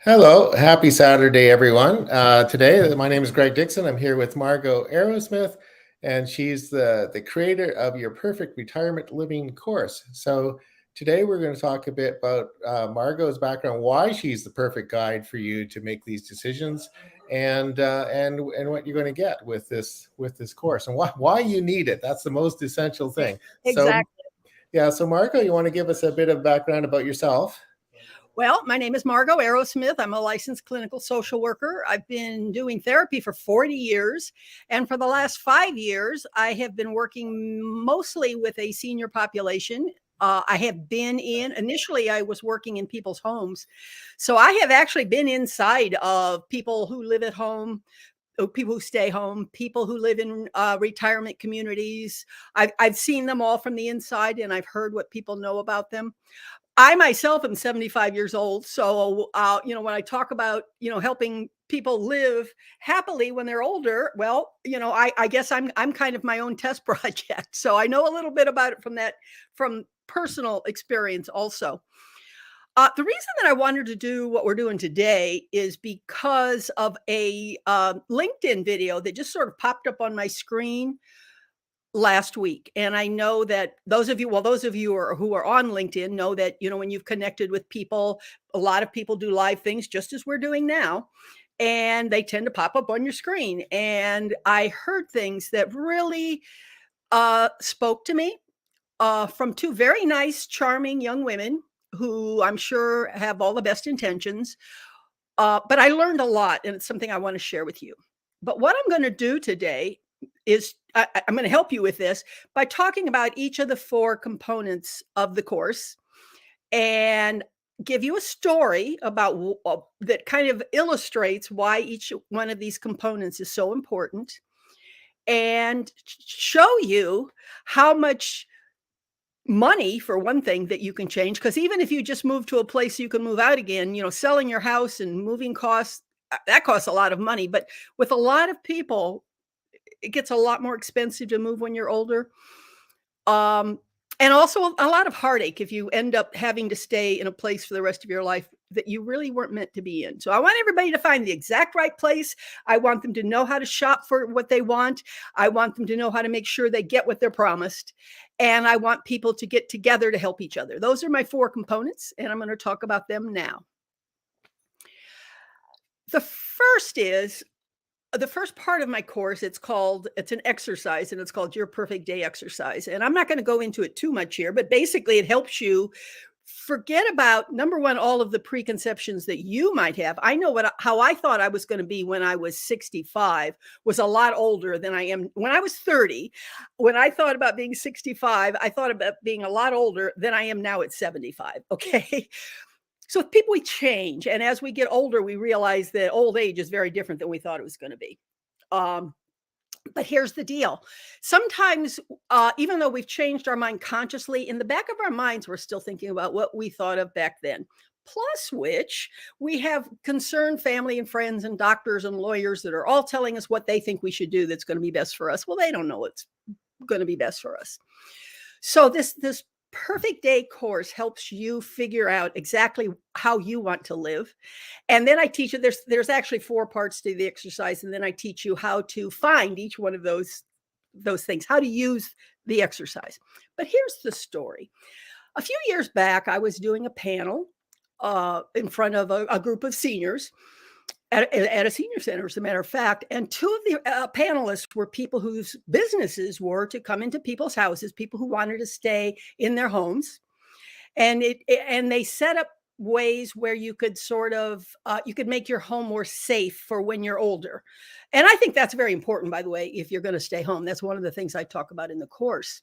Hello, happy Saturday, everyone. Today, my name is Greg Dixon. I'm here with Margo Arrowsmith, and she's the creator of your Perfect Retirement Living course. So today, we're going to talk a bit about Margo's background, why she's the perfect guide for you to make these decisions, and what you're going to get with this course, and why you need it. That's the most essential thing. So Exactly. yeah, so Margo, you want to give us a bit of background about yourself? Well, my name is Margo Arrowsmith. I'm a licensed clinical social worker. I've been doing therapy for 40 years. And for the last 5 years, I have been working mostly with a senior population. I have been initially, I was working in people's homes. So I have actually been inside of people who live at home, people who stay home, people who live in retirement communities. I've seen them all from the inside, and I've heard what people know about them. I myself am 75 years old. So, when I talk about, helping people live happily when they're older, well, I guess I'm kind of my own test project. So I know a little bit about it from personal experience also. The reason that I wanted to do what we're doing today is because of a LinkedIn video that just sort of popped up on my screen last week. And I know that those of you who are on LinkedIn know that, when you've connected with people, a lot of people do live things just as we're doing now. And they tend to pop up on your screen. And I heard things that really spoke to me from two very nice, charming young women who I'm sure have all the best intentions. But I learned a lot, and it's something I want to share with you. But what I'm going to do today is I'm going to help you with this by talking about each of the four components of the course and give you a story about that kind of illustrates why each one of these components is so important, and show you how much money, for one thing, that you can change. Because even if you just move to a place you can move out again, selling your house and moving costs, that costs a lot of money. But with a lot of people, it gets a lot more expensive to move when you're older. Um, and also a lot of heartache if you end up having to stay in a place for the rest of your life that you really weren't meant to be in. So I want everybody to find the exact right place. I want them to know how to shop for what they want. I want them to know how to make sure they get what they're promised. And I want people to get together to help each other. Those are my four components, and I'm going to talk about them now. The first part of my course, it's an exercise, and it's called Your Perfect Day Exercise. And I'm not going to go into it too much here, but basically it helps you forget about, number one, all of the preconceptions that you might have. I know how I thought I was going to be when I was 65 was a lot older than I am when I was 30. When I thought about being 65, I thought about being a lot older than I am now at 75. Okay. So people, we change. And as we get older, we realize that old age is very different than we thought it was going to be. But here's the deal. Sometimes, even though we've changed our mind consciously, in the back of our minds, we're still thinking about what we thought of back then. Plus which, we have concerned family and friends and doctors and lawyers that are all telling us what they think we should do that's going to be best for us. Well, they don't know what's going to be best for us. So this Perfect Day course helps you figure out exactly how you want to live. And then I teach you, there's actually four parts to the exercise. And then I teach you how to find each one of those things, how to use the exercise. But here's the story. A few years back, I was doing a panel in front of a group of seniors at a senior center, as a matter of fact. And two of the panelists were people whose businesses were to come into people's houses, people who wanted to stay in their homes. And they set up ways where you could sort of, you could make your home more safe for when you're older. And I think that's very important, by the way, if you're going to stay home. That's one of the things I talk about in the course.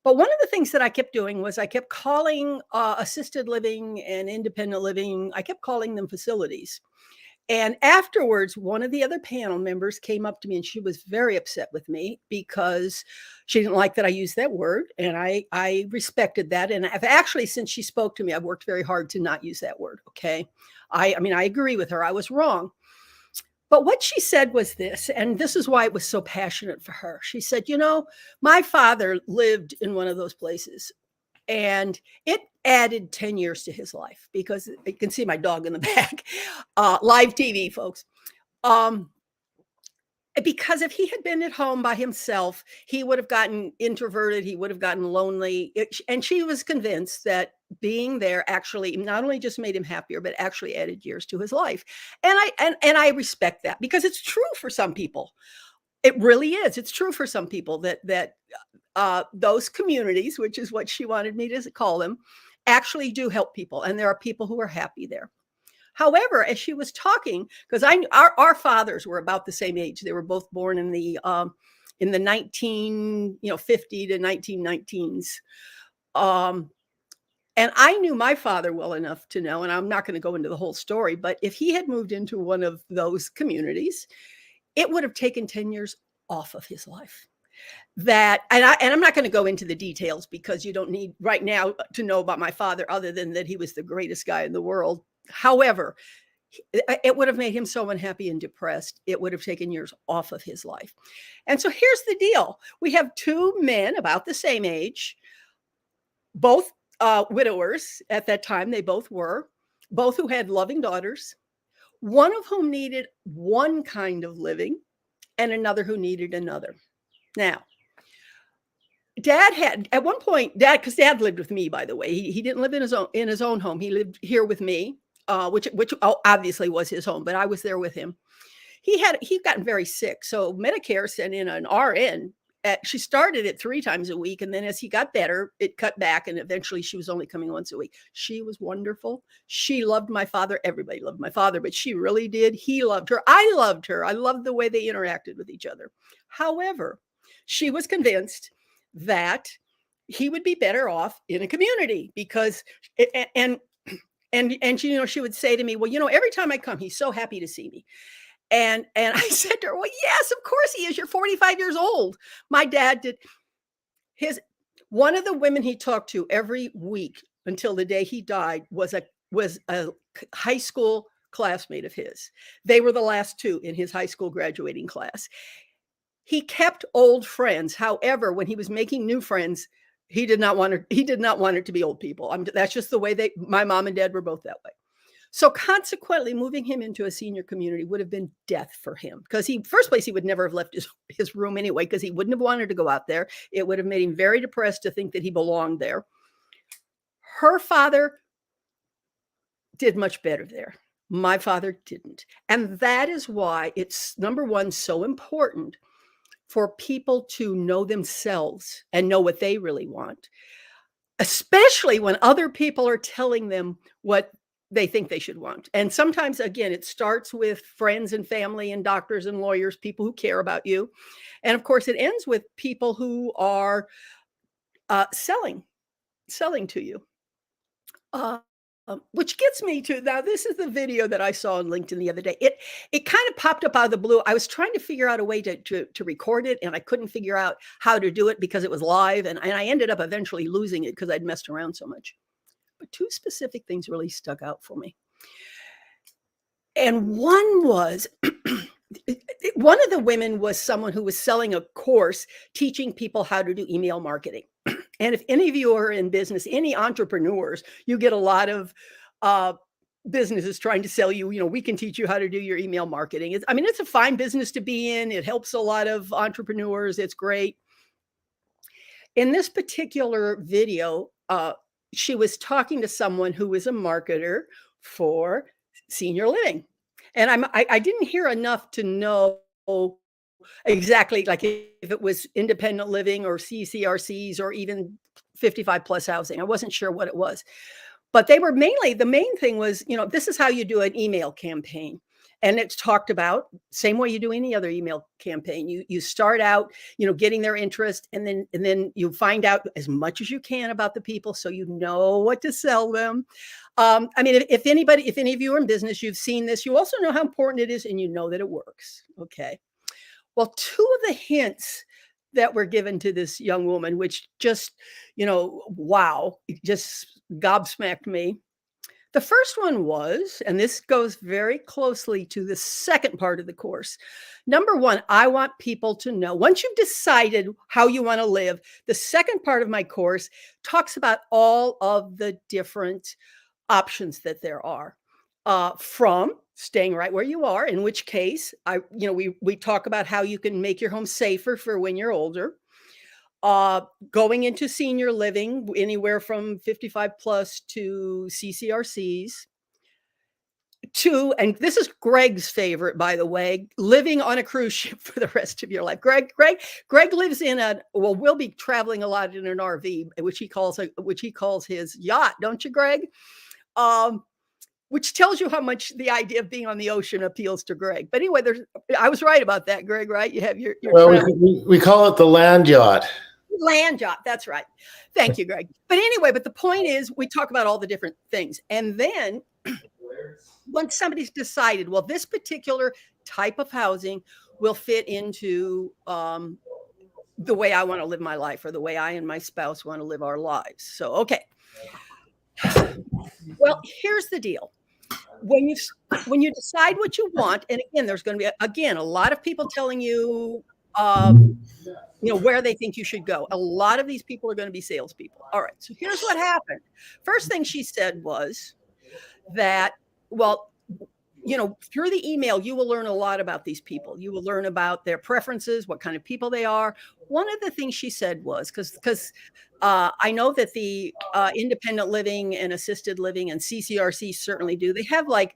But one of the things that I kept doing was I kept calling assisted living and independent living, I kept calling them facilities. And afterwards, one of the other panel members came up to me, and she was very upset with me because she didn't like that I used that word. And I respected that. And I've actually, since she spoke to me, I've worked very hard to not use that word. Okay. I mean, I agree with her. I was wrong. But what she said was this, and this is why it was so passionate for her. She said, my father lived in one of those places. And it added 10 years to his life because you can see my dog in the back. Live TV, folks. Because if he had been at home by himself, he would have gotten introverted, he would have gotten lonely. And she was convinced that being there actually not only just made him happier, but actually added years to his life. And I respect that because it's true for some people. It really is. It's true for some people that those communities, which is what she wanted me to call them, actually do help people. And there are people who are happy there. However, as she was talking, because our fathers were about the same age. They were both born in the 1950 to 1919s. And I knew my father well enough to know, and I'm not going to go into the whole story, but if he had moved into one of those communities, it would have taken 10 years off of his life. And I'm not going to go into the details because you don't need right now to know about my father other than that he was the greatest guy in the world. However, it would have made him so unhappy and depressed. It would have taken years off of his life. And so here's the deal. We have two men about the same age, both widowers at that time. They both were, both who had loving daughters, one of whom needed one kind of living and another who needed another. Now, Dad had at one point, because Dad lived with me, by the way. He didn't live in his own home. He lived here with me, which obviously was his home, but I was there with him. He'd gotten very sick, so Medicare sent in an RN. She started it 3 times a week, and then as he got better, it cut back, and eventually she was only coming once a week. She was wonderful. She loved my father. Everybody loved my father, but she really did. He loved her. I loved her. I loved the way they interacted with each other. However, she was convinced that he would be better off in a community because and she would say to me, well, every time I come, he's so happy to see me. And I said to her, well, yes, of course he is. You're 45 years old. My dad did one of the women he talked to every week until the day he died was a high school classmate of his. They were the last 2 in his high school graduating class. He kept old friends. However, when he was making new friends, he did not want it to be old people. That's just the way my mom and dad were both that way. So consequently, moving him into a senior community would have been death for him because first place, he would never have left his room anyway, because he wouldn't have wanted to go out there. It would have made him very depressed to think that he belonged there. Her father did much better there. My father didn't. And that is why it's, number one, so important for people to know themselves and know what they really want, especially when other people are telling them what they think they should want. And sometimes, again, it starts with friends and family and doctors and lawyers, people who care about you. And of course, it ends with people who are selling to you. Which gets me to, now this is the video that I saw on LinkedIn the other day. It kind of popped up out of the blue. I was trying to figure out a way to record it, and I couldn't figure out how to do it because it was live, and I ended up eventually losing it because I'd messed around so much. But 2 specific things really stuck out for me. And one was, one of the women was someone who was selling a course teaching people how to do email marketing. And if any of you are in business, any entrepreneurs, you get a lot of businesses trying to sell you, we can teach you how to do your email marketing. It's a fine business to be in. It helps a lot of entrepreneurs. It's great. In this particular video, she was talking to someone who was a marketer for senior living. And I didn't hear enough to know exactly, like if it was independent living or CCRCs or even 55 plus housing. I wasn't sure what it was, but the main thing was, this is how you do an email campaign. And it's talked about same way you do any other email campaign. You start out, getting their interest, and then you find out as much as you can about the people so you know what to sell them. If any of you are in business, you've seen this. You also know how important it is, and you know that it works. Okay. Well, 2 of the hints that were given to this young woman, which just, wow, it just gobsmacked me. The first one was, and this goes very closely to the second part of the course. Number one, I want people to know, once you've decided how you want to live, the second part of my course talks about all of the different options that there are, from staying right where you are, in which case we talk about how you can make your home safer for when you're older, going into senior living, anywhere from 55 plus to CCRCs, to, and this is Greg's favorite, by the way, living on a cruise ship for the rest of your life. Greg lives in we'll be traveling a lot in an RV, which he calls his yacht, don't you, Greg? Which tells you how much the idea of being on the ocean appeals to Greg. But anyway, I was right about that, Greg, right? You have your well, we call it the land yacht. Land yacht, that's right. Thank you, Greg. But anyway, the point is, we talk about all the different things. And then once somebody's decided, well, this particular type of housing will fit into the way I want to live my life, or the way I and my spouse want to live our lives. So, okay. Well, here's the deal. When you decide what you want, and again, there's going to be, a lot of people telling you, where they think you should go. A lot of these people are going to be salespeople. All right. So here's what happened. First thing she said was that, well, through the email, you will learn a lot about these people. You will learn about their preferences, what kind of people they are. One of the things she said was, because I know that the independent living and assisted living and CCRC certainly do. They have like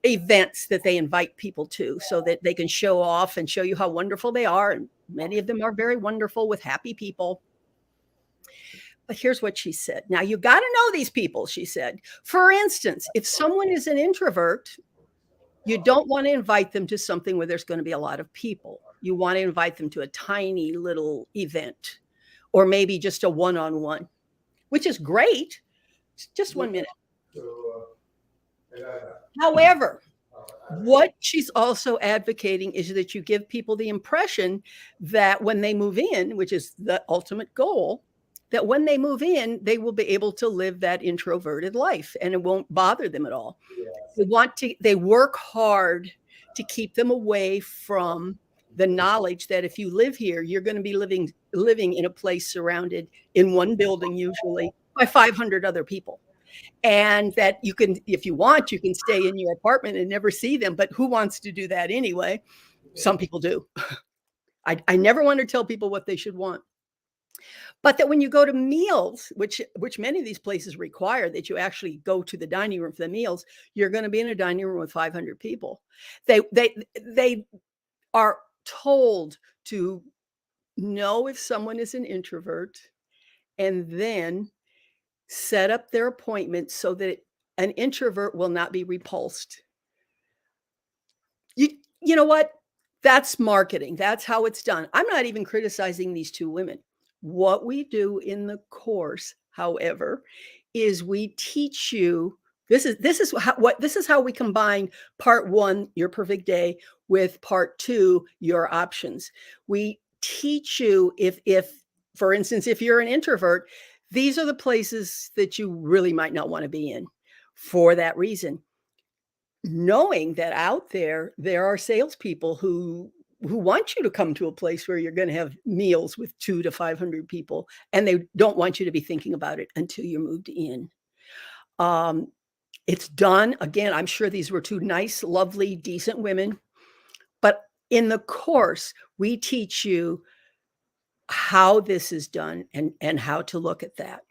events that they invite people to, so that they can show off and show you how wonderful they are. And many of them are very wonderful with happy people. But here's what she said. Now, you got to know these people, she said. For instance, if someone is an introvert, you don't want to invite them to something where there's going to be a lot of people. You want to invite them to a tiny little event, or maybe just a one-on-one, which is great. Just 1 minute. However, what she's also advocating is that you give people the impression that when they move in, which is the ultimate goal, that when they move in, they will be able to live that introverted life and it won't bother them at all. Yes. They work hard to keep them away from the knowledge that if you live here, you're going to be living in a place surrounded in one building, usually by 500 other people. And that you can, if you want, you can stay in your apartment and never see them. But who wants to do that anyway? Some people do. I never want to tell people what they should want. But that when you go to meals, which many of these places require that you actually go to the dining room for the meals, you're going to be in a dining room with 500 people. They are told to know if someone is an introvert and then set up their appointments so that an introvert will not be repulsed. You know what? That's marketing. That's how it's done. I'm not even criticizing these two women. What we do in the course, however, is we teach you, this is how we combine part one, your perfect day, with part two, your options. We teach you, if for instance, if you're an introvert, these are the places that you really might not want to be in for that reason. Knowing that out there are salespeople who want you to come to a place where you're going to have meals with 200 to 500 people, and they don't want you to be thinking about it until you moved in. It's done. Again, I'm sure these were two nice, lovely, decent women. But in the course, we teach you how this is done and how to look at that.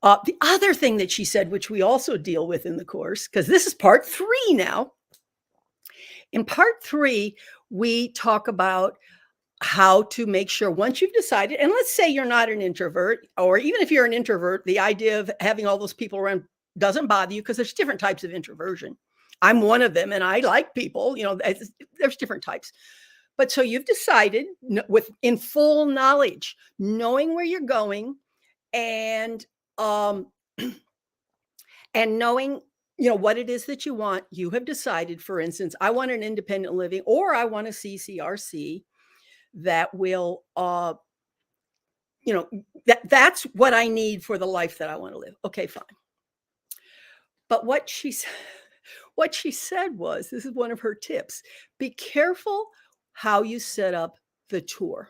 The other thing that she said, which we also deal with in the course, because this is part 3 now. In part 3, we talk about how to make sure once you've decided, and let's say you're not an introvert, or even if you're an introvert, the idea of having all those people around doesn't bother you, because there's different types of introversion. I'm one of them, and I like people, there's different types. But so you've decided in full knowledge, knowing where you're going, and knowing what it is that you want. You have decided, for instance, I want an independent living, or I want a CCRC that will, that's what I need for the life that I want to live. Okay, fine. But what she said was, this is one of her tips: be careful how you set up the tour,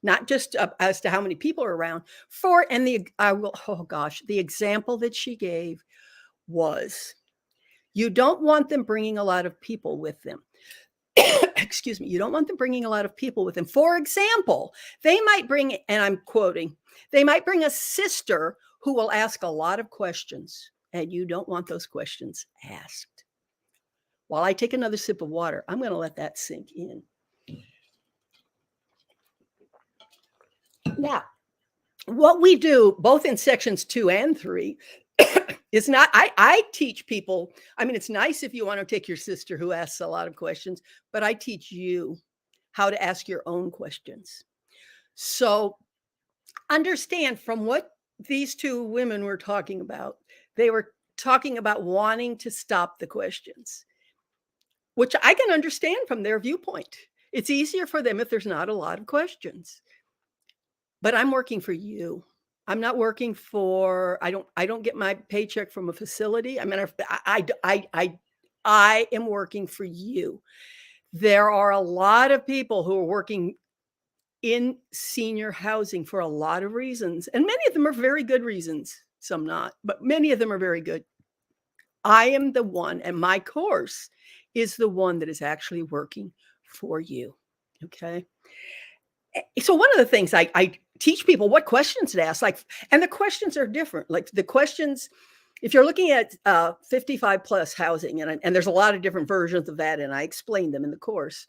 not just as to how many people are around. The example that she gave was, you don't want them bringing a lot of people with them. Excuse me. You don't want them bringing a lot of people with them. For example, they might bring, and I'm quoting, they might bring a sister who will ask a lot of questions, and you don't want those questions asked. While I take another sip of water, I'm going to let that sink in. Now, what we do both in sections 2 and 3 is not, I teach people, I mean, it's nice if you want to take your sister who asks a lot of questions, but I teach you how to ask your own questions. So understand from what these two women were talking about, they were talking about wanting to stop the questions, which I can understand from their viewpoint. It's easier for them if there's not a lot of questions. But I'm working for you. I'm not working for, I don't get my paycheck from a facility. I mean, I am working for you. There are a lot of people who are working in senior housing for a lot of reasons, and many of them are very good reasons, some not, but many of them are very good. I am the one, and my course is the one that is actually working for you. Okay. So one of the things I teach people what questions to ask, like, and the questions are different. Like the questions, if you're looking at 55 plus housing, and there's a lot of different versions of that, and I explain them in the course,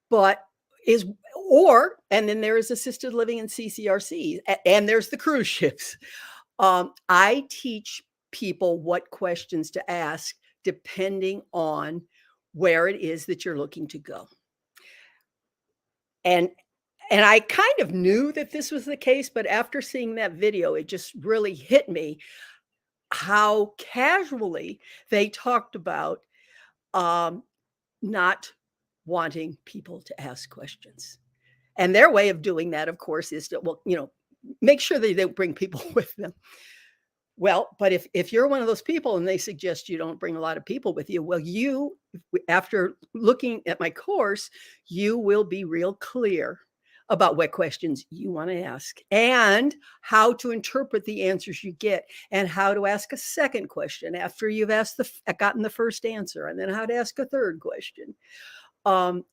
but and then there is assisted living and CCRC, and there's the cruise ships. I teach people what questions to ask depending on where it is that you're looking to go. And I kind of knew that this was the case, but after seeing that video, it just really hit me how casually they talked about not wanting people to ask questions. And their way of doing that, of course, is to, well, make sure they don't bring people with them. Well, but if you're one of those people and they suggest you don't bring a lot of people with you, well, after looking at my course, you will be real clear about what questions you want to ask and how to interpret the answers you get, and how to ask a second question after you've gotten the first answer, and then how to ask a third question.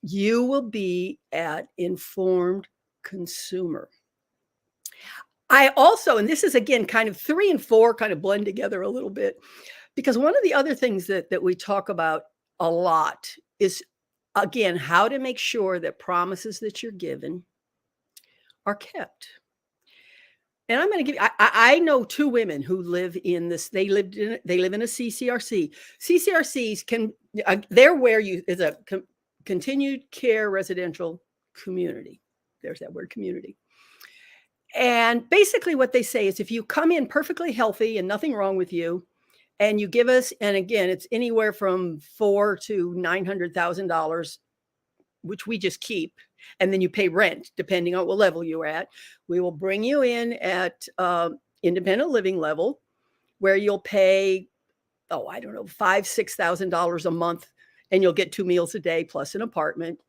You will be an informed consumer. I also, and this is again, kind of 3 and 4 kind of blend together a little bit, because one of the other things that we talk about a lot is, again, how to make sure that promises that you're given are kept. And I'm going to give you, I know 2 women who live in this, they live in a CCRC. CCRCs they're where is a continued care residential community. There's that word, community. And basically what they say is, if you come in perfectly healthy and nothing wrong with you, and you give us, and again, it's anywhere from $400,000 to $900,000, which we just keep, and then you pay rent depending on what level you're at. We will bring you in at independent living level, where you'll pay, $5,000, $6,000 a month, and you'll get 2 meals a day plus an apartment.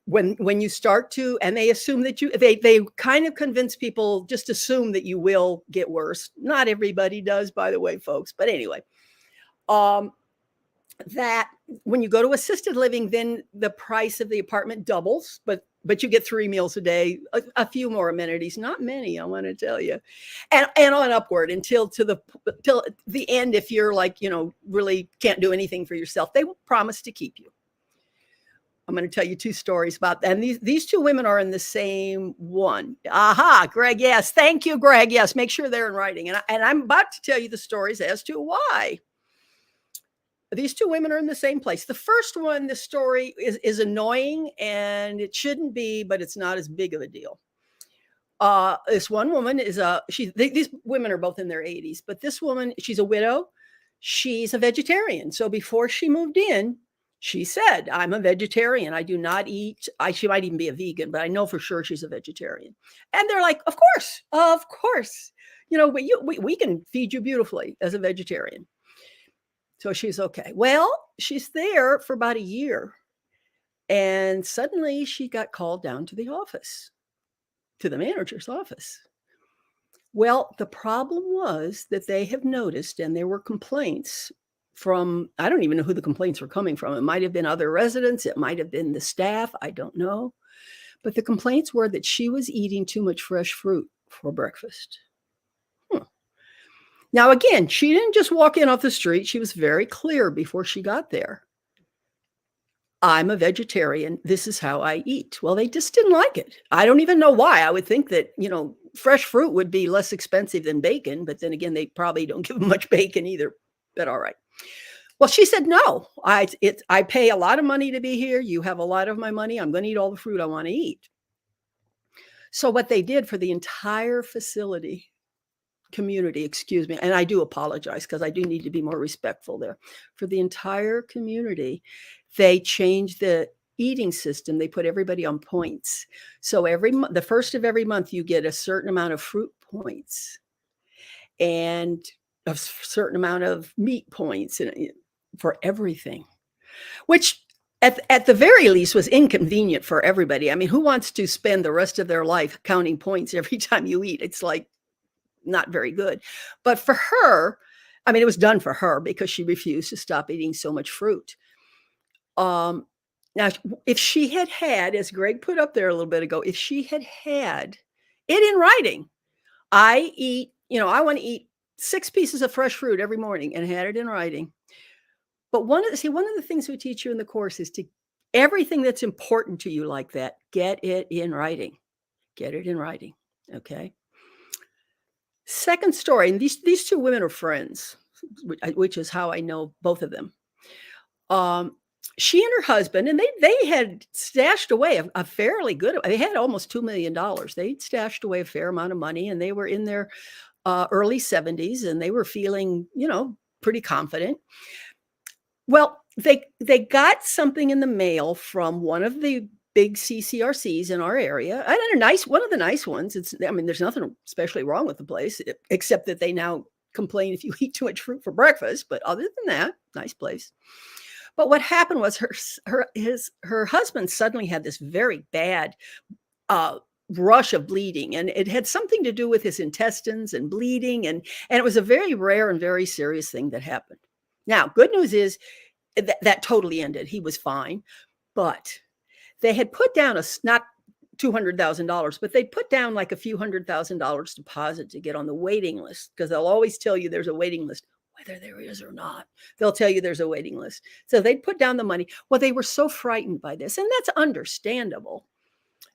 When you start to, and they assume that they kind of convince people, just assume that you will get worse. Not everybody does, by the way, folks. But anyway, that when you go to assisted living, then the price of the apartment doubles, but you get 3 meals a day, a few more amenities, not many, I want to tell you, and on upward till the end. If you're like, really can't do anything for yourself, they will promise to keep you. I'm going to tell you 2 stories about that. And these 2 women are in the same one. Aha, Greg. Yes. Thank you, Greg. Yes. Make sure they're in writing. And I'm about to tell you the stories as to why these 2 women are in the same place. The first one, the story is annoying, and it shouldn't be, but it's not as big of a deal. This one woman these women are both in their 80s, but this woman, she's a widow. She's a vegetarian. So before she moved in, she said, I'm a vegetarian. I do not eat. She might even be a vegan, but I know for sure she's a vegetarian. And they're like, of course. we can feed you beautifully as a vegetarian. So she's okay. Well, she's there for about a year. And suddenly she got called down to the office, to the manager's office. Well, the problem was that they have noticed, and there were complaints from, I don't even know who the complaints were coming from. It might have been other residents. It might have been the staff. I don't know. But the complaints were that she was eating too much fresh fruit for breakfast. Now, again, she didn't just walk in off the street. She was very clear before she got there. I'm a vegetarian. This is how I eat. Well, they just didn't like it. I don't even know why. I would think that, fresh fruit would be less expensive than bacon. But then again, they probably don't give them much bacon either. But all right. Well, she said, no, I pay a lot of money to be here. You have a lot of my money. I'm going to eat all the fruit I want to eat. So what they did for the entire community, excuse me, and I do apologize because I do need to be more respectful there. For the entire community, they changed the eating system. They put everybody on points. So the first of every month, you get a certain amount of fruit points and a certain amount of meat points for everything, which at the very least was inconvenient for everybody. I mean, who wants to spend the rest of their life counting points every time you eat? It's like not very good. But for her, I mean, it was done for her because she refused to stop eating so much fruit. Now, if she had, as Greg put up there a little bit ago, if she had it in writing, I want to eat 6 pieces of fresh fruit every morning, and had it in writing. But one of the things we teach you in the course is to everything that's important to you like that, get it in writing. Get it in writing. Okay. Second story, and these 2 women are friends, which is how I know both of them. She and her husband, and they had stashed away a fairly good, they had almost $2 million. They'd stashed away a fair amount of money, and they were in their early 70s, and they were feeling, pretty confident. Well, they got something in the mail from one of the big CCRCs in our area, and one of the nice ones. There's nothing especially wrong with the place, except that they now complain if you eat too much fruit for breakfast. But other than that, nice place. But what happened was her husband suddenly had this very bad rush of bleeding, and it had something to do with his intestines and bleeding, and it was a very rare and very serious thing that happened. Now, good news is that totally ended. He was fine, but they had put down not $200,000, but they'd put down like a few $100,000 deposit to get on the waiting list, because they'll always tell you there's a waiting list. Whether there is or not, they'll tell you there's a waiting list. So they'd put down the money. Well, they were so frightened by this, and that's understandable,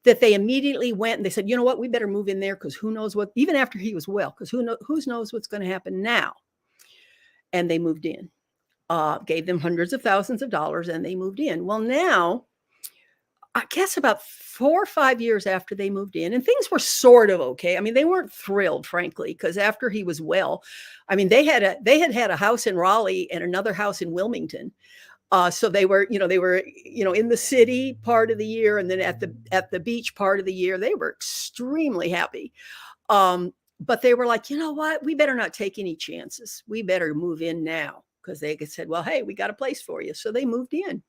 that they immediately went and they said, you know what, we better move in there, because who knows what, even after he was well, because who knows what's going to happen now. And they moved in, gave them hundreds of thousands of dollars, and they moved in. Well, now, I guess about 4 or 5 years after they moved in, and things were sort of okay. I mean, they weren't thrilled, frankly, because after he was well, I mean, they had a house in Raleigh and another house in Wilmington. So they were in the city part of the year, and then at the beach part of the year. They were extremely happy. But they were like, you know what? We better not take any chances. We better move in now, because they said, well, hey, we got a place for you. So they moved in.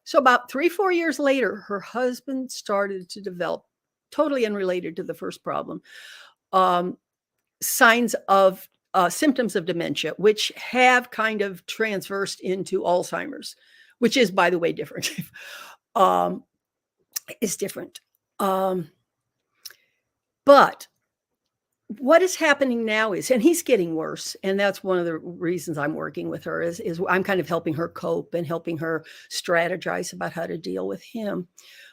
So about 3-4 years later, her husband started to develop, totally unrelated to the first problem, signs of symptoms of dementia, which have kind of transversed into Alzheimer's, which is, by the way, different. It's different. But what is happening now is, and he's getting worse, and that's one of the reasons I'm working with her, is I'm kind of helping her cope and helping her strategize about how to deal with him.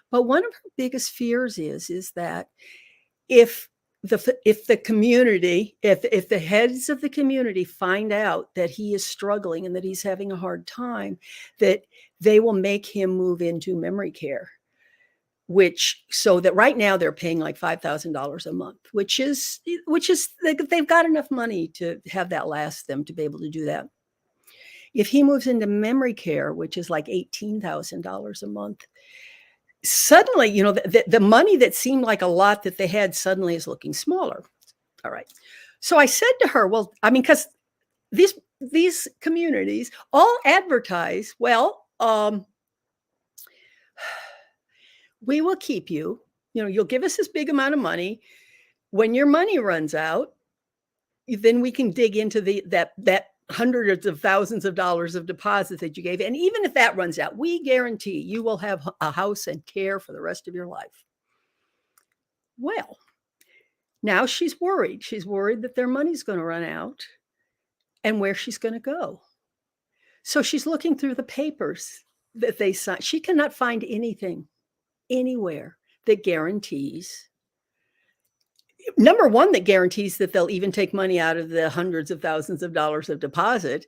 But one of her biggest fears is that if the community, if the heads of the community find out that he is struggling and that he's having a hard time, that they will make him move into memory care. So that right now they're paying like $5,000 a month, which is they've got enough money to have that last them to be able to do that. If he moves into memory care, which is like $18,000 a month, suddenly, the money that seemed like a lot that they had suddenly is looking smaller. All right. So I said to her, well, I mean, because these communities all advertise, well, we will keep you, you'll give us this big amount of money. When your money runs out, then we can dig into that hundreds of thousands of dollars of deposit that you gave. And even if that runs out, we guarantee you will have a house and care for the rest of your life. Well, now she's worried. She's worried that their money's going to run out and where she's going to go. So she's looking through the papers that they signed. She cannot find anything anywhere that guarantees, number one, that guarantees that they'll even take money out of the hundreds of thousands of dollars of deposit.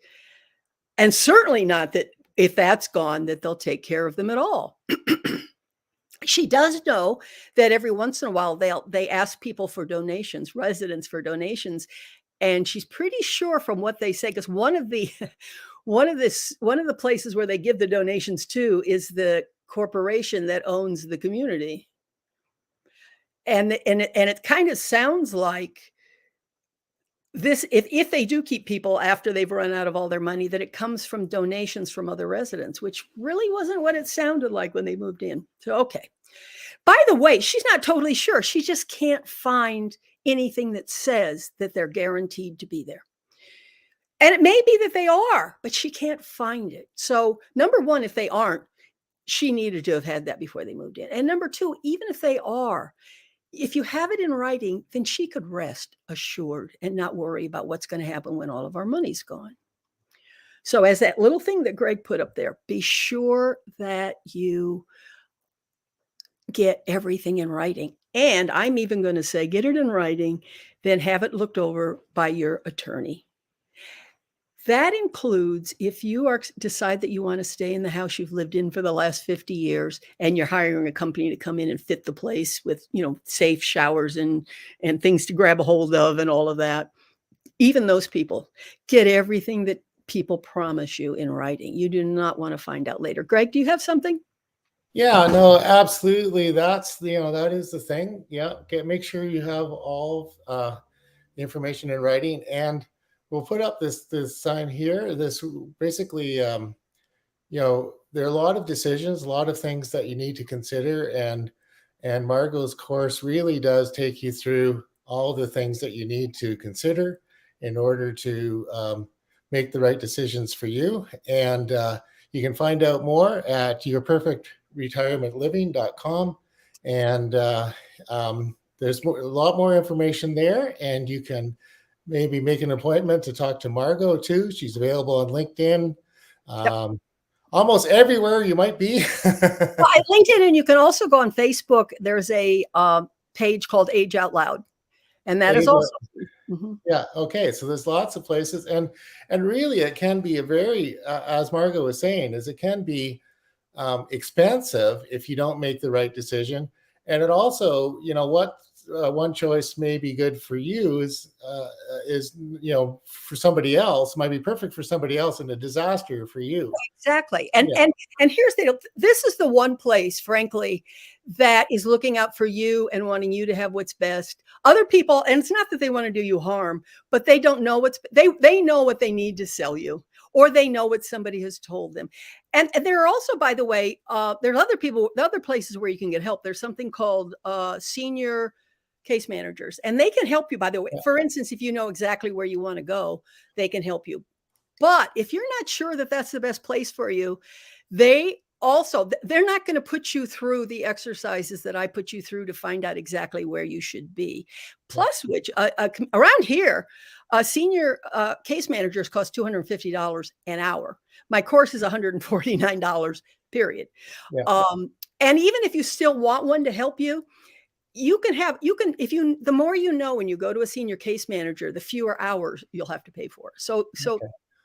And certainly not that if that's gone, that they'll take care of them at all. She does know that every once in a while they ask people for donations, residents for donations. And she's pretty sure from what they say, because one of the places where they give the donations to is the corporation that owns the community. And it kind of sounds like this, if they do keep people after they've run out of all their money, that it comes from donations from other residents, which really wasn't what it sounded like when they moved in. So, okay. By the way, she's not totally sure. She just can't find anything that says that they're guaranteed to be there. And it may be that they are, but she can't find it. So number one, if they aren't, she needed to have had that before they moved in. And number two, even if they are, if you have it in writing, then she could rest assured and not worry about what's going to happen when all of our money's gone. So as that little thing that Greg put up there, be sure that you get everything in writing. And I'm even going to say, get it in writing, then have it looked over by your attorney. That includes if you decide that you want to stay in the house you've lived in for the last 50 years and you're hiring a company to come in and fit the place with, safe showers and things to grab a hold of and all of that. Even those people, get everything that people promise you in writing. You do not want to find out later. Greg, do you have something? Yeah, no, absolutely. That's, that is the thing. Yeah. Make sure you have all the information in writing, and we'll put up this sign here. This basically, there are a lot of decisions, a lot of things that you need to consider, and Margo's course really does take you through all the things that you need to consider in order to make the right decisions for you. And you can find out more at yourperfectretirementliving.com, and there's a lot more information there, and you can maybe make an appointment to talk to Margo too. She's available on LinkedIn, almost everywhere you might be. Well, at LinkedIn, and you can also go on Facebook. There's a page called Age Out Loud, and that is also. Mm-hmm. Yeah. Okay. So there's lots of places, and really it can be a very, as Margo was saying, it can be expensive if you don't make the right decision. And it also, one choice may be good for you is for somebody else, might be perfect for somebody else and a disaster for you. Exactly. And here's this is the one place, frankly, that is looking out for you and wanting you to have what's best. Other people, and it's not that they want to do you harm, but they don't know they know what they need to sell you, or they know what somebody has told them. And there are also, by the way, there are other places where you can get help. There's something called senior case managers, and they can help you, by the way. For instance, if you know exactly where you want to go, they can help you. But if you're not sure that that's the best place for you, they're not going to put you through the exercises that I put you through to find out exactly where you should be. Plus, which around here, senior case managers cost $250 an hour. My course is $149, period. Yeah. And even if you still want one to help you, the more you know when you go to a senior case manager, the fewer hours you'll have to pay for. So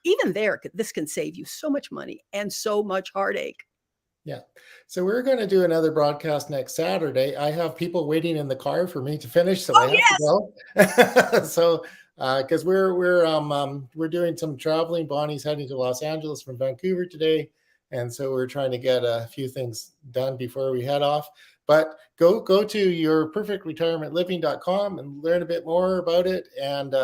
even there, this can save you so much money and so much heartache. Yeah. So we're going to do another broadcast next Saturday. I have people waiting in the car for me to finish, so I have to go. So because we're doing some traveling. Bonnie's heading to Los Angeles from Vancouver today, and so we're trying to get a few things done before we head off. But go to yourperfectretirementliving.com and learn a bit more about it. And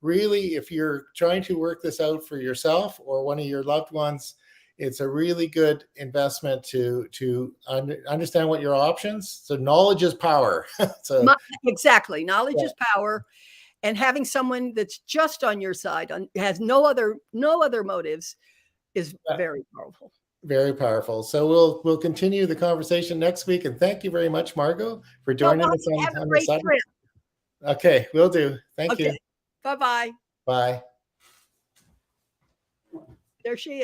really, if you're trying to work this out for yourself or one of your loved ones, it's a really good investment to understand what your options. So knowledge is power. So exactly, knowledge is power, and having someone that's just on your side, has no other motives, is very powerful. Very powerful. So we'll continue the conversation next week. And thank you very much, Margo, for joining us on the subject. Okay, will do. Thank you. Bye-bye. Bye. There she is.